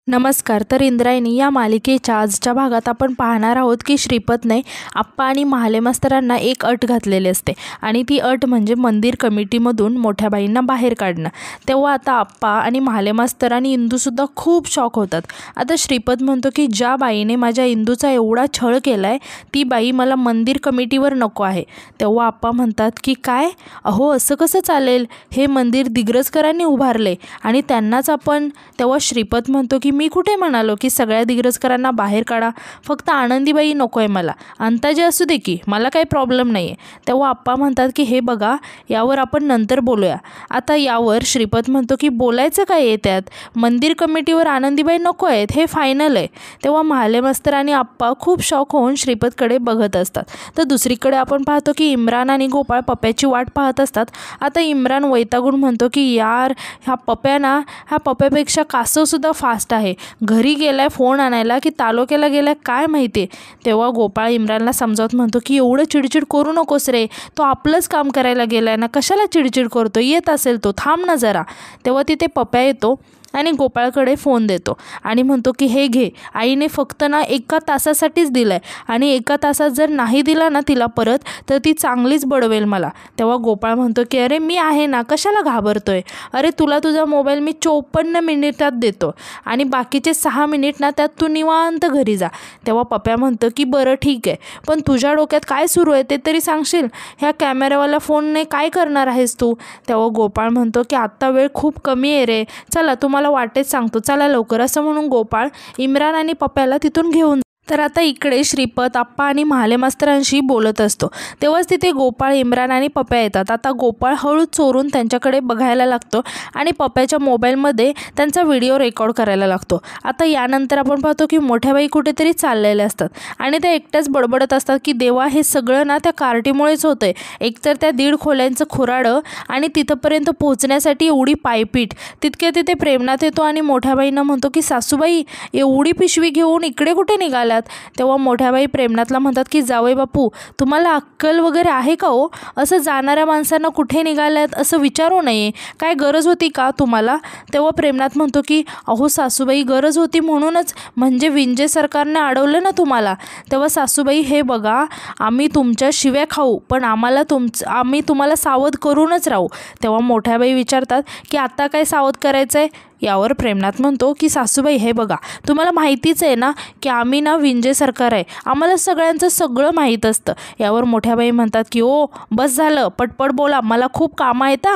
नमस्कार. तर इंद्रायणी या मालिकेच्या आजच्या भागात आपण पाहणार आहोत की श्रीपतने आप्पा आणि महाले मास्तरांना एक अट घातलेली असते आणि ती अट म्हणजे मंदिर कमिटीमधून मोठ्या बाईंना बाहेर काढणं. तेव्हा आता आप्पा आणि महाले मास्तर आणि इंदूसुद्धा खूप शॉक होतात. आता श्रीपत म्हणतो की ज्या बाईने माझ्या इंदूचा एवढा छळ केला आहे ती बाई मला मंदिर कमिटीवर नको आहे. तेव्हा आप्पा म्हणतात की काय, अहो असं कसं चालेल, हे मंदिर दिग्रजकरांनी उभारले आणि त्यांनाच आपण. तेव्हा श्रीपत म्हणतो की मी कुठे म्हणालो की सगळ्या दिग्रजकरांना बाहेर काढा, फक्त आनंदीबाई नको आहे मला, अंताजे असू दे की, मला काही प्रॉब्लेम नाही आहे. तेव्हा आप्पा म्हणतात की हे बघा, यावर आपण नंतर बोलूया. आता यावर श्रीपत म्हणतो की बोलायचं काय आहे त्यात, मंदिर कमिटीवर आनंदीबाई नको आहेत, हे फायनल आहे. तेव्हा महाले मास्तर आणि आप्पा खूप शॉक होऊन श्रीपतकडे बघत असतात. तर दुसरीकडे आपण पाहतो की इम्रान आणि गोपाळ पप्प्याची वाट पाहत असतात. आता इम्रान वैतागून म्हणतो की यार, ह्या पप्प्यापेक्षा कासवसुद्धा फास्ट आहे, घरी गेलाय फोन आणायला की तालुक्याला गेलाय काय माहिती. तेव्हा गोपाळ इम्रानला समजावत म्हणतो की एवढं चिडचिड करू नकोस रे, तो आपलंच काम करायला गेलाय ना, कशाला चिडचिड करतो, येत असेल तो, थांब ना जरा. तेव्हा तिथे पप्प्या येतो आणि गोपाळकडे फोन देतो आणि म्हणतो की हे घे, आईने फक्त ना 1 तासासाठीच दिलाय आणि 1 तासात जर नाही दिला ना तिला परत तर ती चांगलीच बडवेल मला. तेव्हा गोपाळ म्हणतो की अरे मी आहे ना, कशाला घाबरतोय, अरे तुला तुझा मोबाईल मी 54 मिनिटात देतो आणि बाकीचे 6 मिनिट ना त्यात तू निवांत घरी जा. तेव्हा पप्प्या म्हणतो की बरं ठीक आहे, पण तुझ्या डोक्यात काय सुरू आहे ते तरी सांगशील, ह्या कॅमेरावाला फोनने काय करणार आहेस तू. तेव्हा गोपाळ म्हणतो की आत्ता वेळ खूप कमी आहे रे, चला तुम्हाला वाटेत सांगतो, चला लवकर. असं म्हणून गोपाळ इम्रान आणि पप्प्याला तिथून घेऊन. तर आता इकडे श्रीपत आप्पा आणि महाले मास्तरांशी बोलत असतो तेव्हाच तिथे गोपाळ, इम्रान आणि पप्प्या येतात. आता गोपाळ हळूच चोरून त्यांच्याकडे बघायला लागतो आणि पप्प्याच्या मोबाईलमध्ये त्यांचा व्हिडिओ रेकॉर्ड करायला लागतो. आता यानंतर आपण पाहतो की मोठ्या बाई कुठेतरी चाललेल्या असतात आणि त्या एकट्याच बडबडत असतात की देवा, हे सगळं ना त्या कार्टीमुळेच होतंय. एकतर त्या 1.5 खोल्यांचं खुराडं आणि तिथंपर्यंत पोहोचण्यासाठी एवढी पायपीट. तिथे प्रेमनाथ येतो आणि मोठ्या बाईंना म्हणतो की सासूबाई, एवढी पिशवी घेऊन इकडे कुठे निघाल्या. तेव्हा मोठ्याबाई प्रेमनाथला म्हणतात की जावई बापू, तुम्हाला अक्कल वगैरे आहे का हो, असं जाणाऱ्या माणसांना कुठे निघाल्यात असं विचारू नये, काय गरज होती का तुम्हाला. तेव्हा प्रेमनाथ म्हणतो की अहो सासूबाई, गरज होती म्हणूनच, म्हणजे विंजे सरकारने अडवलं ना तुम्हाला. तेव्हा सासूबाई, हे बघा, आम्ही तुमच्या शिव्या खाऊ पण आम्ही तुम्हाला सावध करूनच राहू. तेव्हा मोठ्याबाई विचारतात की आता काय सावध करायचं आहे. यावर प्रेमनाथ म्हणतो की सासूबाई, हे बघा, तुम्हाला माहितीच आहे ना की आम्ही ना विंजे सरकार आहे, आम्हाला सगळ्यांचं सगळं माहीत असतं. यावर मोठ्याबाई म्हणतात की ओ बस झालं, पटपट बोला, मला खूप कामं आहेत.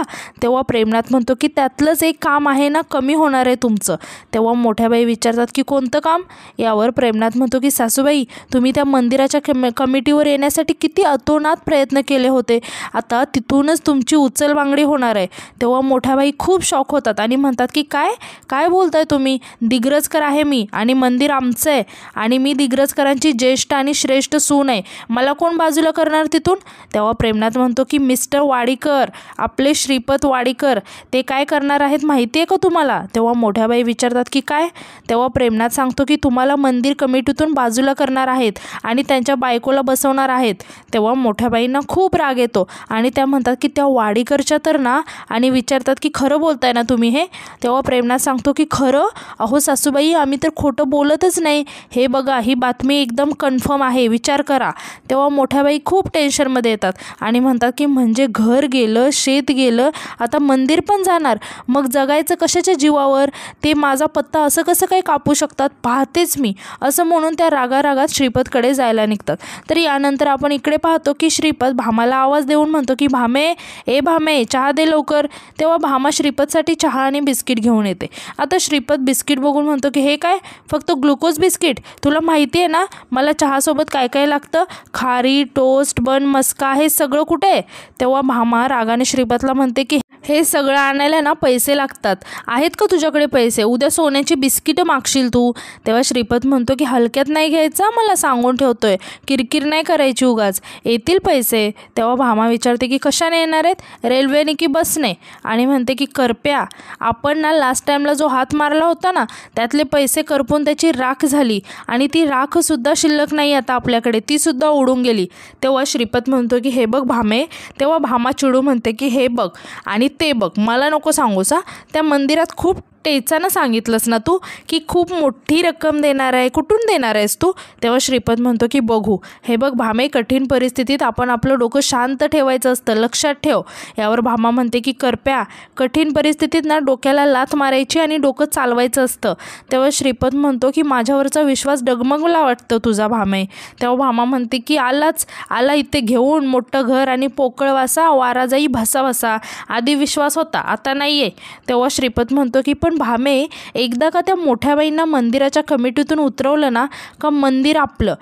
तेव्हा प्रेमनाथ म्हणतो की त्यातलंच एक काम आहे ना, कमी होणार आहे तुमचं. तेव्हा मोठ्याबाई विचारतात की कोणतं काम. यावर प्रेमनाथ म्हणतो की सासूबाई, तुम्ही त्या मंदिराच्या कमिटीवर येण्यासाठी किती अतोनात प्रयत्न केले होते, आता तिथूनच तुमची उचलबांगडी होणार आहे. तेव्हा मोठ्याबाई खूप शॉक होतात आणि म्हणतात की काय बोलताय तुम्ही, दिग्रजकर आहे मी आणि मंदिर आमचं आहे आणि मी दिग्रजकरांची ज्येष्ठ आणि श्रेष्ठ सून आहे, मला कोण बाजूला करणार तिथून. तेव्हा प्रेमनाथ म्हणतो की मिस्टर वाडीकर, आपले श्रीपत वाडीकर, ते काय करणार आहेत माहिती आहे का तुम्हाला. तेव्हा मोठ्याबाई विचारतात की काय. तेव्हा प्रेमनाथ सांगतो की तुम्हाला मंदिर कमिटीतून बाजूला करणार आहेत आणि त्यांच्या बायकोला बसवणार आहेत. तेव्हा मोठ्याबाईंना खूप राग येतो आणि त्या म्हणतात की त्या वाडीकरच्या तर ना, आणि विचारतात की खरं बोलताय ना तुम्ही हे. तेव्हा प्रेमनाथ सांगतो की खरं, अहो सासूबाई, आम्ही तर खोटं बोलतच नाही, हे बघा, ही बातमी एकदम कन्फर्म आहे, विचार करा. तेव्हा मोठ्याबाई खूप टेन्शनमध्ये येतात आणि म्हणतात की म्हणजे घर गेलं, शेत गेलं, आता मंदिर पण जाणार, मग जगायचं कशाच्या जीवावर, ते माझा पत्ता असं कसं काही कापू शकतात, पाहतेच मी. असं म्हणून त्या रागारागात श्रीपतकडे जायला निघतात. तर यानंतर आपण इकडे पाहतो की श्रीपत भामाला आवाज देऊन म्हणतो की भामे, ए भामे, चहा दे लवकर. तेव्हा भामा श्रीपतसाठी चहा आणि बिस्किट घेऊन येते. आता श्रीपत बिस्किट बघून म्हणतो की हे काय, फक्त ग्लुकोज बिस्किट, तुला माहिती आहे ना मला चहासोबत काय काय लागतं, खारी, टोस्ट, बन, मस्का, हे सगळं कुठे आहे. तेव्हा भामा रागाने श्रीपतला म्हणते की हे सगळं आणायला ना पैसे लागतात, आहेत का तुझ्याकडे पैसे, उद्या सोन्याची बिस्किटं मागशील तू. तेव्हा श्रीपत म्हणतो की हलक्यात नाही घ्यायचा, मला सांगून ठेवतोय, किरकिर नाही करायची उगाच, येतील पैसे. तेव्हा भामा विचारते की कशाने येणार आहेत, रेल्वेने की बसने. आणि म्हणते की करप्या, आपण ना लास्ट टाईमला जो हात मारला होता ना, त्यातले पैसे करपून त्याची राख झाली आणि ती राखसुद्धा शिल्लक नाही आता आपल्याकडे, तीसुद्धा उडून गेली. तेव्हा श्रीपत म्हणतो की हे बघ भामे. तेव्हा भामा चिडू म्हणते की हे बघ आणि ते बघ, मला नको सांगूस, त्या मंदिरात खूप टेचानं सांगितलंस ना तू की खूप मोठी रक्कम देणार आहे, कुठून देणार आहेस तू? तेव्हा श्रीपत म्हणतो की बघू. हे बघ भामे, कठीण परिस्थितीत आपण आपलं डोकं शांत ठेवायचं असतं, लक्षात ठेव. यावर भामा म्हणते की करप्या, कठीण परिस्थितीत ना डोक्याला लाथ मारायची आणि डोकं चालवायचं असतं. तेव्हा श्रीपत म्हणतो की माझ्यावरचा विश्वास डगमगला वाटतं तुझा भामे. तेव्हा भामा म्हणते की आला इथे घेऊन मोठं घर आणि पोकळ वासा, वारा जाई भसा भसा. आधी विश्वास होता, आता नाही आहे. तेव्हा श्रीपत म्हणतो की पण भामे, एकदा का त्या मोठ्या बाईंना मंदिराच्या कमिटीतून उतरवलं ना का मंदिर आपलं,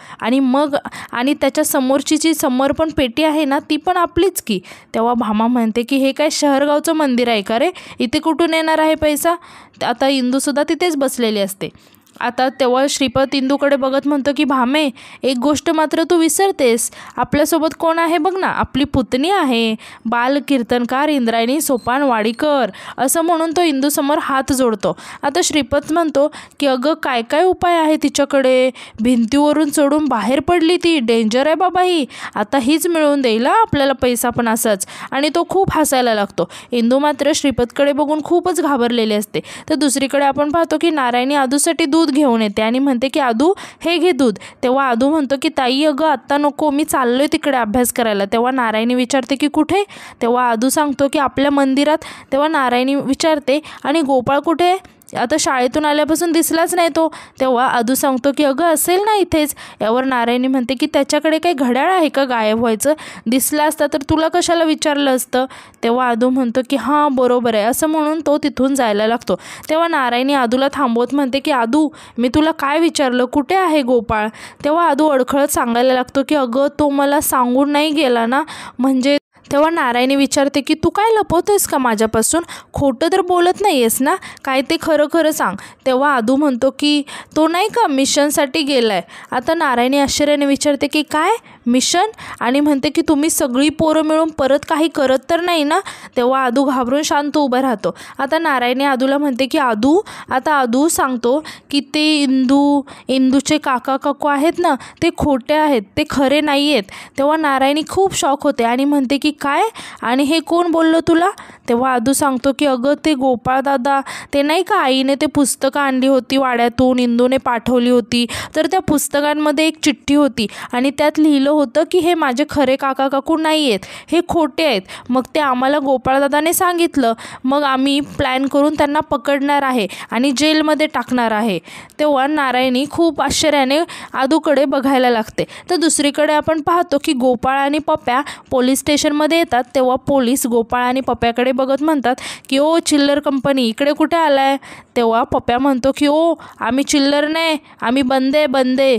आणि त्याच्या समोरची जी समर्पण पेटी आहे ना ती पण आपलीच की. तेव्हा भामा म्हणते की हे काय शहरगावचं मंदिर आहे का रे, इथे कुठून येणार आहे पैसा? आता इंदूसुद्धा तिथेच बसलेली असते. आता तेव्हा श्रीपत इंदूकडे बघत म्हणतो की भामे, एक गोष्ट मात्र तू विसरतेस. आपल्यासोबत कोण आहे बघ ना, आपली पुतणी आहे, बाल कीर्तनकार इंद्रायणी सोपान वाडीकर. असं म्हणून तो इंदूसमोर हात जोडतो. आता श्रीपत म्हणतो की अगं काय काय उपाय आहे तिच्याकडे, भिंतीवरून चढून बाहेर पडली ती, डेंजर आहे बाबा ही. आता हीच मिळवून देईल आपल्याला पैसा पण असाच. आणि तो खूप हसायला लागतो. इंदू मात्र श्रीपतकडे बघून खूपच घाबरलेली असते. तर दुसरीकडे आपण पाहतो की नारायणी आदूसाठी दूध घेऊन येते आणि म्हणते की आदू हे घे दूध. तेव्हा आदू म्हणतो की ताई अगं आत्ता नको, मी चाललोय तिकडे अभ्यास करायला. तेव्हा नारायणी विचारते की कुठे? तेव्हा आदू सांगतो की आपल्या मंदिरात. तेव्हा नारायणी विचारते आणि गोपाळ कुठे? आता शाळेतून आल्यापासून दिसलाच नाही तो. तेव्हा आदू सांगतो की अगं असेल ना इथेच. यावर नारायणी म्हणते की त्याच्याकडे काही घड्याळ आहे का गायब व्हायचं? दिसला असता तर तुला कशाला विचारलं असतं. तेव्हा आदू म्हणतो की हां बरोबर आहे. असं म्हणून तो तिथून जायला लागतो. तेव्हा नारायणी आदूला थांबवत म्हणते की आदू, मी तुला काय विचारलं, कुठे आहे गोपाळ? तेव्हा आदू अडखळत सांगायला लागतो की अगं तो मला सांगून नाही गेला ना, म्हणजे. तेव्हा नारायणी विचारते की तू काय लपवतोयस का माझ्यापासून? खोटं तर बोलत नाही आहेस ना, काय ते खरं खरं सांग. तेव्हा आदू म्हणतो की तो नाही का मिशनसाठी गेला आहे. आता नारायणी आश्चर्याने विचारते की काय मिशन? आणि म्हणते की तुम्ही सगळी पोरं मिळून परत काही करत तर नाही ना. तेव्हा आदू घाबरून शांत उभा राहतो. आता नारायणी आदूला म्हणते की आदू सांगतो की ते इंदूचे काका काकू आहेत ना ते खोटे आहेत, ते खरे नाही आहेत. तेव्हा नारायणी खूप शॉक होते आणि म्हणते की काय, आणि हे कोण बोललं तुला? तेव्हा आदू सांगतो की अगं ते गोपाळ दादा, ते नाही का आईने ते पुस्तकं आणली होती वाड्यातून, इंदूने पाठवली होती. तर त्या पुस्तकांमध्ये एक चिठ्ठी होती आणि त्यात लिहिलं होतं की हे माझे खरे काका काकू नाही आहेत, हे खोटे आहेत. मग ते आम्हाला गोपाळदादाने सांगितलं. मग आम्ही प्लॅन करून त्यांना पकडणार आहे आणि जेलमध्ये टाकणार आहे. तेव्हा नारायणी खूप आश्चर्याने आदूकडे बघायला लागते. तर दुसरीकडे आपण पाहतो की गोपाळ आणि पप्या पोलीस स्टेशनमध्ये येतात. तेव्हा पोलीस गोपाळ आणि पप्याकडे बघत म्हणतात की ओ चिल्लर कंपनी इकडे कुठे आलाय? तेव्हा पप्या म्हणतो की ओ आम्ही चिल्लर नाही, आम्ही बंदे.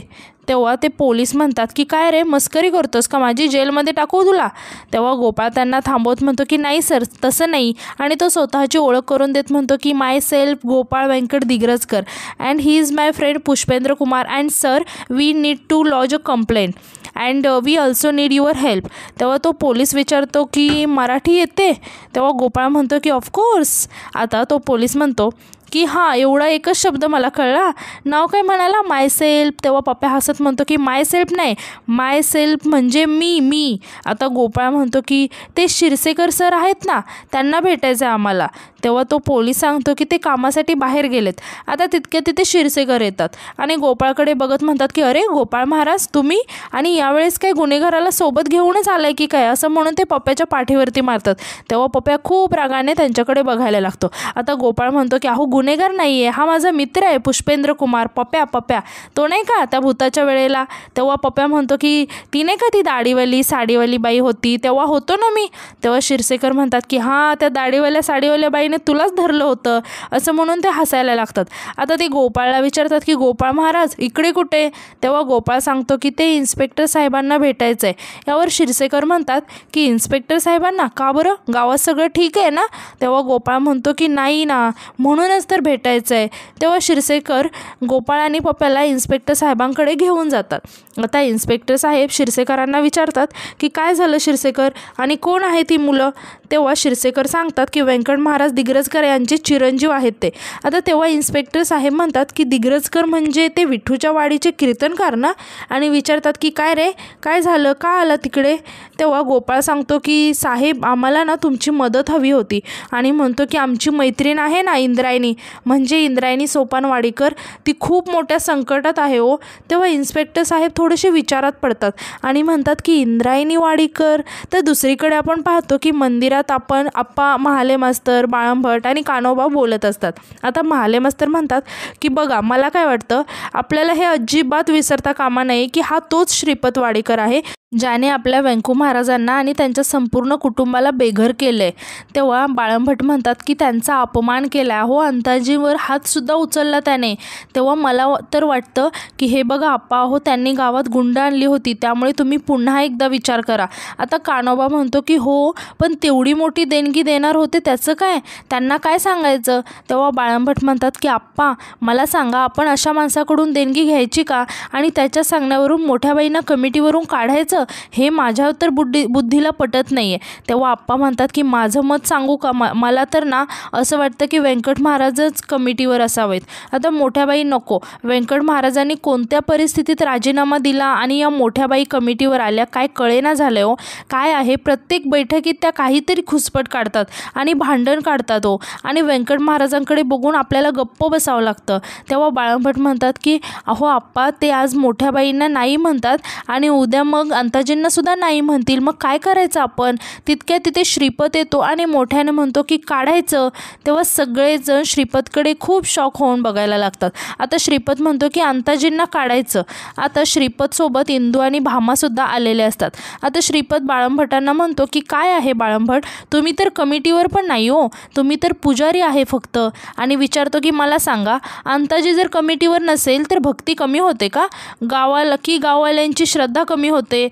तेव्हा ते पोलीस म्हणतात की काय रे, मस्करी करतोस का माझी, जेलमध्ये टाकू तुला? तेव्हा गोपाळ त्यांना थांबवत म्हणतो की नाही सर, तसं नाही. आणि तो स्वतःची ओळख करून देत म्हणतो की myself Gopal Venkat Digrajkar and he is my friend Pushpendra Kumar and sir we need to lodge a complaint and we also need your help. तेव्हा तो पोलीस विचारतो की मराठी येते? तेव्हा गोपाळ म्हणतो की ऑफकोर्स. आता तो पोलीस म्हणतो की हां एवढा एकच शब्द मला कळला, नाव काय म्हणाला? माय सेल्फ. तेव्हा पप्या हसत म्हणतो की माय सेल्फ नाही, माय सेल्फ म्हणजे मी. आता गोपाळ म्हणतो की ते शिरसेकर सर आहेत ना, त्यांना भेटायचं आहे आम्हाला. तेव्हा तो पोलीस सांगतो की ते कामासाठी बाहेर गेलेत. आता तितके तिथे शिरसेकर येतात आणि गोपाळकडे बघत म्हणतात की अरे गोपाळ महाराज तुम्ही, आणि यावेळेस काय गुन्हेगाराला सोबत घेऊनच आलाय की काय, असं म्हणून ते पप्याच्या पाठीवरती मारतात. तेव्हा पप्या खूप रागाने त्यांच्याकडे बघायला लागतो. आता गोपाळ म्हणतो की अहो गुन्हेगार नाही आहे, हा माझा मित्र आहे पुष्पेंद्र कुमार. पप्या तो नाही का त्या भूताच्या वेळेला. तेव्हा पप्या म्हणतो की ती नाही का ती दाढीवाली साडीवाली बाई होती, तेव्हा होतो ना मी. तेव्हा शिरसेकर म्हणतात की हां त्या दाढीवाल्या साडीवाल्या बाईने तुलाच धरलं होतं, असं म्हणून ते हसायला लागतात. आता ते गोपाळला विचारतात की गोपाळ महाराज इकडे कुठे? तेव्हा गोपाळ सांगतो की ते इन्स्पेक्टर साहेबांना भेटायचं आहे. यावर शिरसेकर म्हणतात की इन्स्पेक्टर साहेबांना का बरं, गावात सगळं ठीक आहे ना? तेव्हा गोपाळ म्हणतो की नाही ना, म्हणूनच तर भेटायचं आहे. तेव्हा शिरसेकर गोपाळ आणि पप्याला इन्स्पेक्टर साहेबांकडे घेऊन जातात. आता इन्स्पेक्टर साहेब शिरसेकरांना विचारतात की काय झालं शिरसेकर, आणि कोण आहे ती मुलं? तेव्हा शिरसेकर सांगतात की व्यंकट महाराज दिग्रजकर यांचे चिरंजीव आहेत ते. आता तेव्हा इन्स्पेक्टर साहेब म्हणतात की दिग्रजकर म्हणजे ते विठूच्या वाडीचे कीर्तनकार ना, आणि विचारतात की काय रे, काय झालं, का आला तिकडे? तेव्हा गोपाळ सांगतो की साहेब आम्हाला ना तुमची मदत हवी होती, आणि म्हणतो की आमची मैत्रीण आहे ना इंद्रायणी, म्हणजे इंद्रायणी सोपानवाडीकर ती खूप मोठ्या संकटात आहे हो. तेव्हा इन्स्पेक्टर साहेब थोडेसे विचारात पडतात आणि म्हणतात की इंद्रायणी वाडीकर. तर दुसरीकडे आपण पाहतो की मंदिरात आपण आप्पा, महाले मास्तर, बाळंभट आणि कान्होबा बोलत असतात. आता महाले मास्तर म्हणतात की बघा, मला काय वाटतं, आपल्याला हे अजिबात विसरता कामा नये की हा तोच श्रीपत वाडीकर आहे ज्याने आपल्या व्यंकू महाराजांना आणि त्यांच्या संपूर्ण कुटुंबाला बेघर केले. तेव्हा बाळंभट म्हणतात की त्यांचा अपमान केला हो, अंताजीवर हातसुद्धा उचलला त्याने. तेव्हा मला तर वाटतं की हे बघा आप्पा हो, त्यांनी गावात गुंड आणली होती, त्यामुळे तुम्ही पुन्हा एकदा विचार करा. आता कान्होबा म्हणतो की हो, पण तेवढी मोठी देणगी देणार होते त्याचं काय, त्यांना काय सांगायचं. तेव्हा बाळंभट म्हणतात की आप्पा मला सांगा, आपण अशा माणसाकडून देणगी घ्यायची का आणि त्याच्या सांगण्यावरून मोठ्या बाईंना कमिटीवरून काढायचं, हे माझ्या तर बुद्धीला पटत नाही आहे. तेव्हा आप्पा म्हणतात की माझं मत सांगू का, मला तर ना असं वाटतं की व्यंकट महाराजच कमिटीवर असावेत. आता मोठ्याबाई नको, व्यंकट महाराजांनी कोणत्या परिस्थितीत राजीनामा दिला आणि या मोठ्याबाई कमिटीवर आल्या काय कळेना झालं हो. काय आहे, प्रत्येक बैठकीत त्या काहीतरी खुसपट काढतात आणि भांडण काढतात हो, आणि व्यंकट महाराजांकडे बघून आपल्याला गप्प बसावं लागतं. तेव्हा बाळंभट म्हणतात की अहो आप्पा, ते आज मोठ्याबाईंना नाही म्हणतात आणि उद्या मग अंताजींना सुद्धा नाही म्हणतील, मग काय करायचं आपण. तितक्या तिथे श्रीपत येतो आणि मोठ्याने म्हणतो की काढायचं. तेव्हा सगळेजण श्रीपतकडे खूप शॉक होऊन बघायला लागतात. आता श्रीपत म्हणतो की अंताजींना काढायचं. आता श्रीपतसोबत इंदू आणि भामासुद्धा आलेले असतात. आता श्रीपत बाळंभटांना म्हणतो की काय आहे बाळंभट, तुम्ही तर कमिटीवर पण नाही हो, तुम्ही तर पुजारी आहे फक्त. आणि विचारतो की मला सांगा, अंताजी जर कमिटीवर नसेल तर भक्ती कमी होते का, गाववाल्यांची श्रद्धा कमी होते.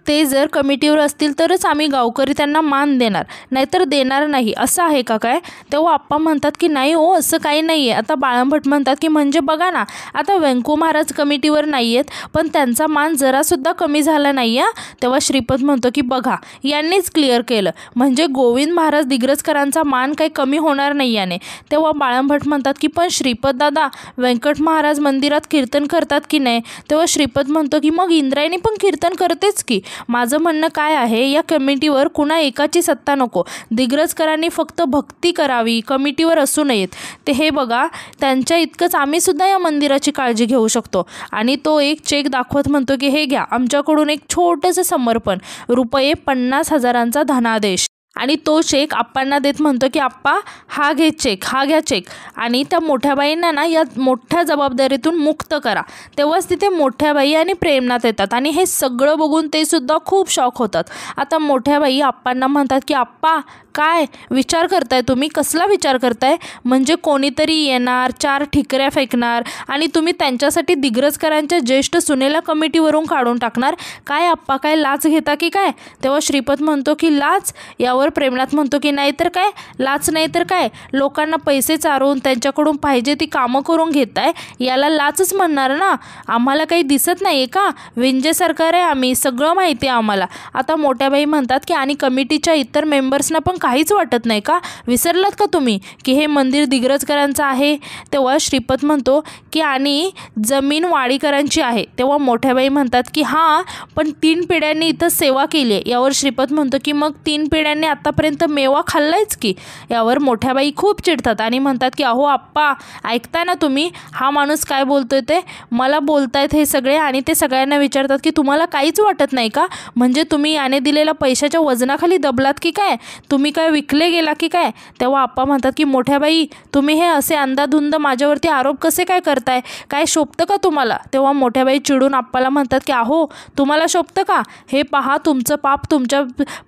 ते जर कमिटीवर असतील तरच आम्ही गावकरी त्यांना मान देणार, नाहीतर देणार नाही, असं आहे का काय. तेव्हा आप्पा म्हणतात की नाही हो, असं काही नाही आहे. आता बाळंभट म्हणतात की म्हणजे बघा ना, आता व्यंकू महाराज कमिटीवर नाही आहेत पण त्यांचा मान जरासुद्धा कमी झाला नाही आहे. तेव्हा श्रीपत म्हणतो की बघा, यांनीच क्लिअर केलं, म्हणजे गोविंद महाराज दिग्रजकरांचा मान काही कमी होणार नाही याने. तेव्हा बाळंभट म्हणतात की पण श्रीपत दादा, व्यंकट महाराज मंदिरात कीर्तन करतात की नाही. तेव्हा श्रीपत म्हणतो की मग इंद्रायणी पण कीर्तन करतेच की. माझं म्हणणं काय आहे, या कमिटीवर कुणा एकाची सत्ता नको, दिग्रजकरांनी फक्त भक्ती करावी, कमिटीवर असू नयेत. ते हे बघा, त्यांच्या इतकंच आम्ही सुद्धा या मंदिराची काळजी घेऊ शकतो. आणि तो एक चेक दाखवत म्हणतो की हे घ्या, आमच्याकडून एक छोटंसं समर्पण, ₹50,000 धनादेश. आणि तो चेक आप्पांना देत म्हणतो की आप्पा हा घ्या चेक आणि त्या मोठ्याबाईंना ना या मोठ्या जबाबदारीतून मुक्त करा. तेव्हाच तिथे मोठ्याबाई आणि प्रेमनाथ येतात आणि हे सगळं बघून ते सुद्धा खूप शॉक होतात. आता मोठ्याबाई आप्पांना म्हणतात की आप्पा काय विचार करताय तुम्ही, कसला विचार करताय, म्हणजे कोणीतरी येणार, 4 ठिकऱ्या फेकणार आणि तुम्ही त्यांच्यासाठी दिग्रजकरांच्या ज्येष्ठ सुनेला कमिटीवरून काढून टाकणार. काय आप्पा, काय लाच घेता की काय. तेव्हा श्रीपत म्हणतो की लाच. यावर प्रेमनाथ म्हणतो की नाही तर काय, लाच नाही तर काय, लोकांना पैसे चारून त्यांच्याकडून पाहिजे ती कामं करून घेताय, याला लाचच म्हणणार ना. आम्हाला काही दिसत नाही आहे का, विंजे सरकार आहे आम्ही, सगळं माहिती आहे आम्हाला. आता मोठ्याबाई म्हणतात की आणि कमिटीच्या इतर मेंबर्सना पण काहीच वाटत नाही का, विसरलात का तुम्ही की हे मंदिर दिग्रजकरांचं आहे. तेव्हा श्रीपत म्हणतो की आणि जमीन वाडीकरांची आहे. तेव्हा मोठ्याबाई म्हणतात की हां, पण 3 पिढ्यांनी इथं सेवा केली आहे. यावर श्रीपत म्हणतो की मग 3 पिढ्यांनी आतापर्यंत मेवा खाल्लायच की. यावर मोठ्याबाई खूप चिडतात आणि म्हणतात की अहो आप्पा, ऐकताय ना तुम्ही, हा माणूस काय बोलतोय ते, मला बोलतायत हे सगळे. आणि ते सगळ्यांना विचारतात की तुम्हाला काहीच वाटत नाही का, म्हणजे तुम्ही याने दिलेल्या पैशाच्या वजनाखाली दबलात की काय, तुम्ही काय विकले गेला की काय. तेव्हा आप्पा म्हणतात की मोठ्याबाई, तुम्ही हे असे अंधाधुंद माझ्यावरती आरोप कसे काय करताय, काय शोभतं का तुम्हाला. तेव्हा मोठ्याबाई चिडून आप्पाला म्हणतात की अहो तुम्हाला शोभतं का, हे पहा तुमचं पाप तुमच्या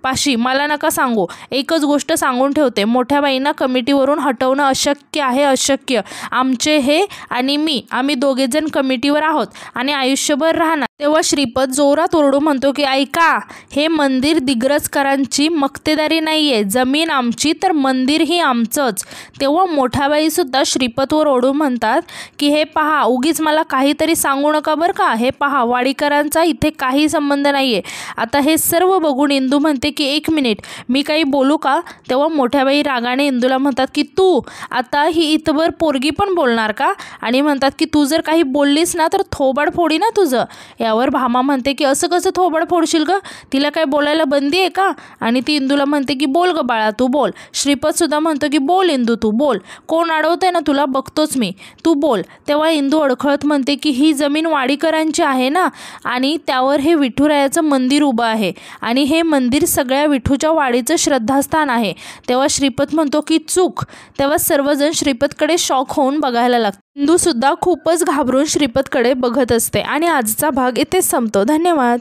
पाशी, मला नका सांगू. एकच गोष्ट सांगून ठेवते, मोठ्याबाईंना कमिटीवरून हटवणं अशक्य आहे, अशक्य. आमचे हे आणि मी, आम्ही दोघेजण कमिटीवर आहोत आणि आयुष्यभर राहणार. तेव्हा श्रीपत जोरात ओरडून म्हणतो की ऐका, हे मंदिर दिग्रजकरांची मक्तेदारी नाही आहे, जमीन आमची तर मंदिरही आमचंच. तेव्हा मोठ्याबाई सुद्धा श्रीपतवर ओढून म्हणतात की हे पहा, उगीच मला काहीतरी सांगू नका बरं का, हे पहा वाडीकरांचा इथे काही संबंध नाही आहे. आता हे सर्व बघून इंदू म्हणते की 1 मिनिट, मी काही बोलू का. तेव्हा मोठ्याबाई रागाने इंदूला म्हणतात की तू आता ही इथवर पोरगी पण बोलणार का, आणि म्हणतात की तू जर काही बोललीस ना तर थोबाड फोडी ना तुझं. यावर भामा म्हणते की असं कसं थोबड फोडशील ग, तिला काय बोलायला बंदी आहे का? आणि ती इंदूला म्हणते की बोल ग बाळा तू बोल. श्रीपतसुद्धा म्हणतो की बोल इंदू तू बोल, कोण अडवतंय ना तुला बघतोच मी, तू बोल. तेव्हा इंदू अडखळत म्हणते की ही जमीन वाडीकरांची आहे ना, आणि त्यावर हे विठुरायाचं मंदिर उभं आहे आणि हे मंदिर सगळ्या विठूच्या वाडीचं श्रद्धास्थान आहे. तेव्हा श्रीपत म्हणतो की चूक. तेव्हा सर्वजण श्रीपतकडे शॉक होऊन बघायला लागतात. इंदूसुद्धा खूपच घाबरून श्रीपतकडे बघत असते. आणि आजचा भाग इथेच संपतो. धन्यवाद.